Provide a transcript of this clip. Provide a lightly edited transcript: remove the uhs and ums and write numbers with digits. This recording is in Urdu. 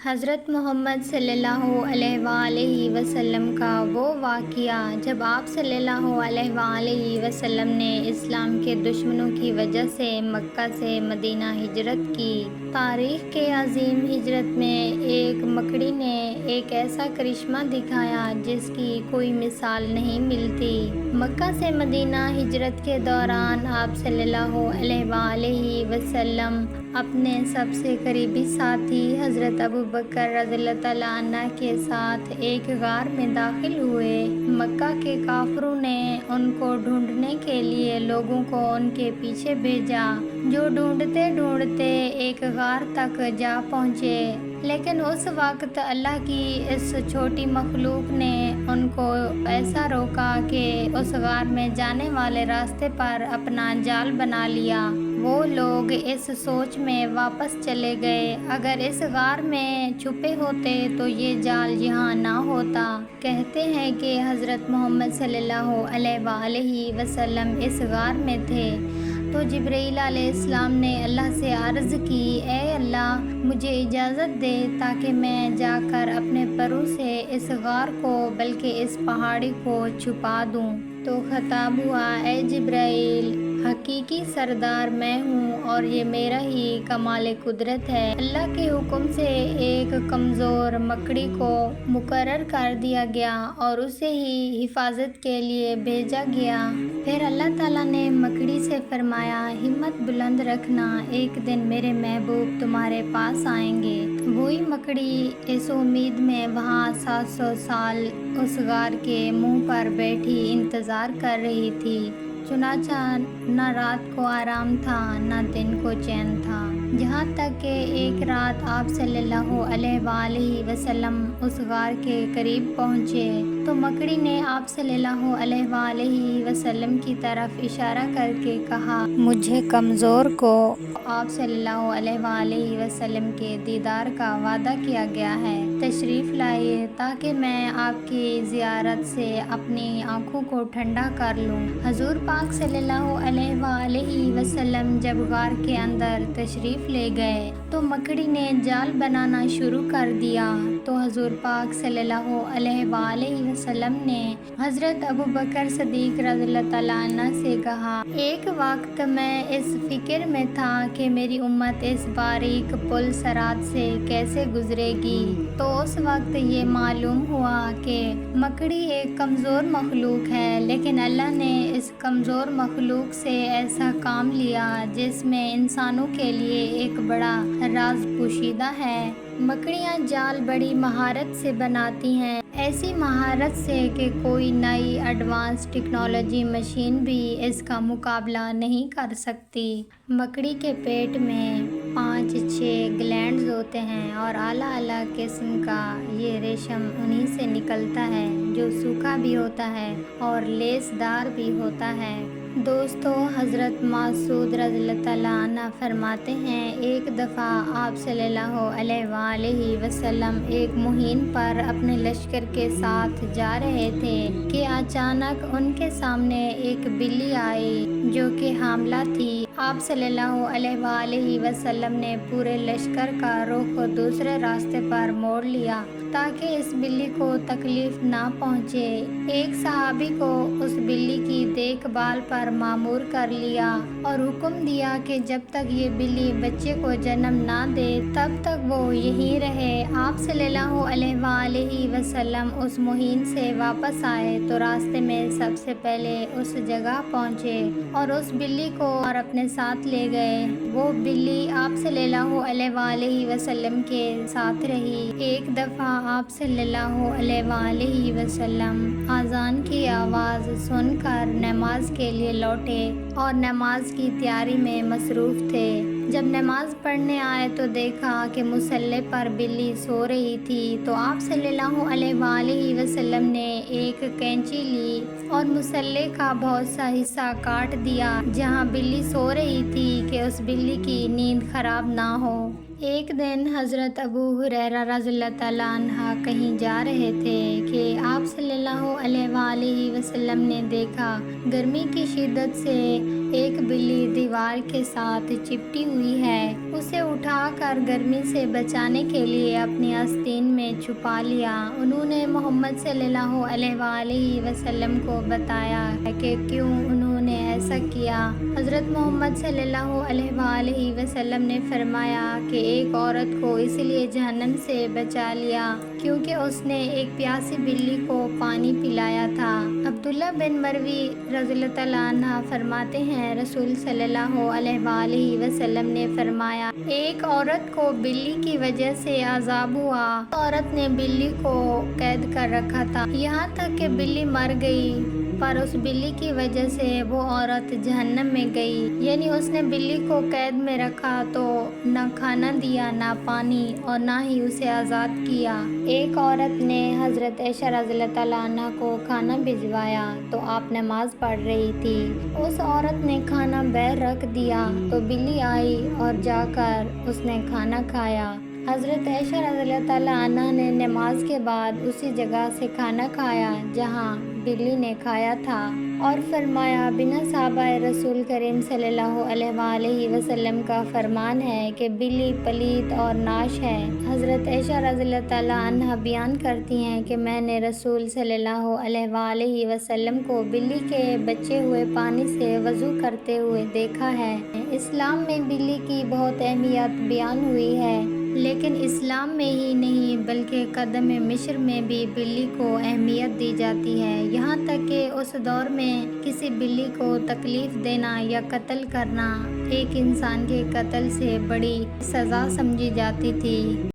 حضرت محمد صلی اللہ علیہ وآلہ وسلم کا وہ واقعہ جب آپ صلی اللہ علیہ وآلہ وسلم نے اسلام کے دشمنوں کی وجہ سے مکہ سے مدینہ ہجرت کی۔ تاریخ کے عظیم ہجرت میں ایک مکڑی نے ایک ایسا کرشمہ دکھایا جس کی کوئی مثال نہیں ملتی۔ مکہ سے مدینہ ہجرت کے دوران آپ صلی اللہ علیہ وآلہ وسلم اپنے سب سے قریبی ساتھی حضرت ابوبکر رضی اللہ تعالیٰ عنہ کے ساتھ ایک غار میں داخل ہوئے۔ مکہ کے کافروں نے ان کو ڈھونڈنے کے لیے لوگوں کو ان کے پیچھے بھیجا، جو ڈھونڈتے ڈھونڈتے ایک غار تک جا پہنچے، لیکن اس وقت اللہ کی اس چھوٹی مخلوق نے ان کو ایسا روکا کہ اس غار میں جانے والے راستے پر اپنا جال بنا لیا۔ وہ لوگ اس سوچ میں واپس چلے گئے، اگر اس غار میں چھپے ہوتے تو یہ جال یہاں نہ ہوتا۔ کہتے ہیں کہ حضرت محمد صلی اللہ علیہ وآلہ وسلم اس غار میں تھے تو جبرائیل علیہ السلام نے اللہ سے عرض کی، اے اللہ، مجھے اجازت دے تاکہ میں جا کر اپنے پروں سے اس غار کو بلکہ اس پہاڑی کو چھپا دوں۔ تو خطاب ہوا، اے جبرائیل، حقیقی سردار میں ہوں اور یہ میرا ہی کمال قدرت ہے۔ اللہ کے حکم سے ایک کمزور مکڑی کو مقرر کر دیا گیا اور اسے ہی حفاظت کے لیے بھیجا گیا۔ پھر اللہ تعالیٰ نے مکڑی سے فرمایا، ہمت بلند رکھنا، ایک دن میرے محبوب تمہارے پاس آئیں گے۔ وہی مکڑی اس امید میں وہاں 700 سال اس غار کے منہ پر بیٹھی انتظار کر رہی تھی۔ چنانچہ نہ رات کو آرام تھا نہ دن کو چین تھا، جہاں تک کہ ایک رات آپ صلی اللہ علیہ وآلہ وسلم اس غار کے قریب پہنچے تو مکڑی نے آپ صلی اللہ علیہ وآلہ وسلم کی طرف اشارہ کر کے کہا، مجھے کمزور کو آپ صلی اللہ علیہ وآلہ وسلم کے دیدار کا وعدہ کیا گیا ہے، تشریف لائیے تاکہ میں آپ کی زیارت سے اپنی آنکھوں کو ٹھنڈا کر لوں۔ حضور پاک صلی اللہ علیہ وآلہ وسلم جب غار کے اندر تشریف لے گئے تو مکڑی نے جال بنانا شروع کر دیا۔ تو حضور پاک صلی اللہ علیہ وآلہ وسلم نے حضرت ابوبکر صدیق رضی اللہ تعالیٰ عنہ سے کہا، ایک وقت میں اس فکر میں تھا کہ میری امت اس باریک پل صراط سے کیسے گزرے گی، تو اس وقت یہ معلوم ہوا کہ مکڑی ایک کمزور مخلوق ہے، لیکن اللہ نے اس کمزور مخلوق سے ایسا کام لیا جس میں انسانوں کے لیے ایک بڑا راز پوشیدہ ہے۔ مکڑیاں جال بڑی مہارت سے بناتی ہیں، ایسی مہارت سے کہ کوئی نئی ایڈوانس ٹیکنالوجی مشین بھی اس کا مقابلہ نہیں کر سکتی۔ مکڑی کے پیٹ میں 5-6 گلینڈز ہوتے ہیں اور اعلیٰ قسم کا یہ ریشم انہی سے نکلتا ہے جو سوکھا بھی ہوتا ہے اور لیس دار بھی ہوتا ہے۔ دوستو، حضرت مسعود رضی اللہ تعالیٰ عنہ فرماتے ہیں، ایک دفعہ آپ صلی اللہ علیہ وآلہ وسلم ایک مہم پر اپنے لشکر کے ساتھ جا رہے تھے کہ اچانک ان کے سامنے ایک بلی آئی جو کہ حاملہ تھی۔ آپ صلی اللہ علیہ وآلہ وسلم نے پورے لشکر کا رخ دوسرے راستے پر موڑ لیا تاکہ اس بلی کو تکلیف نہ پہنچے۔ ایک صحابی کو اس بلی کی دیکھ بھال پر مامور کر لیا اور حکم دیا کہ جب تک یہ بلی بچے کو جنم نہ دے تب تک وہ یہیں رہے۔ آپ صلی اللہ علیہ وآلہ وسلم اس مہم سے واپس آئے تو راستے میں سب سے پہلے اس جگہ پہنچے اور اس بلی کو اور اپنے ساتھ لے گئے۔ وہ بلی آپ صلی اللہ علیہ وآلہ وسلم کے ساتھ رہی۔ ایک دفعہ آپ صلی اللہ علیہ وآلہ وسلم اذان کی آواز سن کر نماز کے لیے لوٹے اور نماز کی تیاری میں مصروف تھے۔ جب نماز پڑھنے آئے تو دیکھا کہ مصلی پر بلی سو رہی تھی، تو آپ صلی اللہ علیہ وآلہ وسلم نے ایک کینچی لی اور مصلی کا بہت سا حصہ کاٹ دیا جہاں بلی سو رہی تھی کہ اس بلی کی نیند خراب نہ ہو۔ ایک دن حضرت ابو ہریرہ رضی اللہ تعالیٰ عنہ کہیں جا رہے تھے کہ آپ صلی اللہ علیہ وآلہ وسلم نے دیکھا گرمی کی شدت سے ایک بلی دیوار کے ساتھ چپٹی ہوئی ہے۔ اسے اٹھا کر گرمی سے بچانے کے لیے اپنی آستین میں چھپا لیا۔ انہوں نے محمد صلی اللہ علیہ وآلہ وسلم کو بتایا کہ کیوں انہوں نے ایسا کیا۔ حضرت محمد صلی اللہ علیہ وآلہ وسلم نے فرمایا کہ ایک عورت کو اس لیے جہنم سے بچا لیا کیونکہ اس نے ایک پیاسی بلی کو پانی پلایا تھا۔ عبداللہ بن مروی رضی اللہ تعالیٰ عنہ فرماتے ہیں رسول صلی اللہ علیہ وآلہ وسلم نے فرمایا ایک عورت کو بلی کی وجہ سے عذاب ہوا۔ عورت نے بلی کو قید کر رکھا تھا یہاں تک کہ بلی مر گئی، پر اس بلی کی وجہ سے وہ عورت جہنم میں گئی، یعنی اس نے بلی کو قید میں رکھا تو نہ کھانا دیا، نہ پانی، اور نہ ہی اسے آزاد کیا۔ ایک عورت نے حضرت عائشہ رضی اللہ تعالیٰ عنہ کو کھانا بھجوایا تو آپ نماز پڑھ رہی تھی۔ اس عورت نے کھانا باہر رکھ دیا تو بلی آئی اور جا کر اس نے کھانا کھایا۔ حضرت عائشہ رضی اللہ تعالیٰ عنہ نے نماز کے بعد اسی جگہ سے کھانا کھایا جہاں بلی نے کھایا تھا، اور فرمایا بنا صحابہ رسول کریم صلی اللہ علیہ وآلہ وسلم کا فرمان ہے کہ بلی پلیت اور ناش ہے۔ حضرت عائشہ رضی اللہ تعالیٰ عنہ بیان کرتی ہیں کہ میں نے رسول صلی اللہ علیہ وآلہ وسلم کو بلی کے بچے ہوئے پانی سے وضو کرتے ہوئے دیکھا ہے۔ اسلام میں بلی کی بہت اہمیت بیان ہوئی ہے، لیکن اسلام میں ہی نہیں بلکہ قدم مصر میں بھی بلی کو اہمیت دی جاتی ہے، یہاں تک کہ اس دور میں کسی بلی کو تکلیف دینا یا قتل کرنا ایک انسان کے قتل سے بڑی سزا سمجھی جاتی تھی۔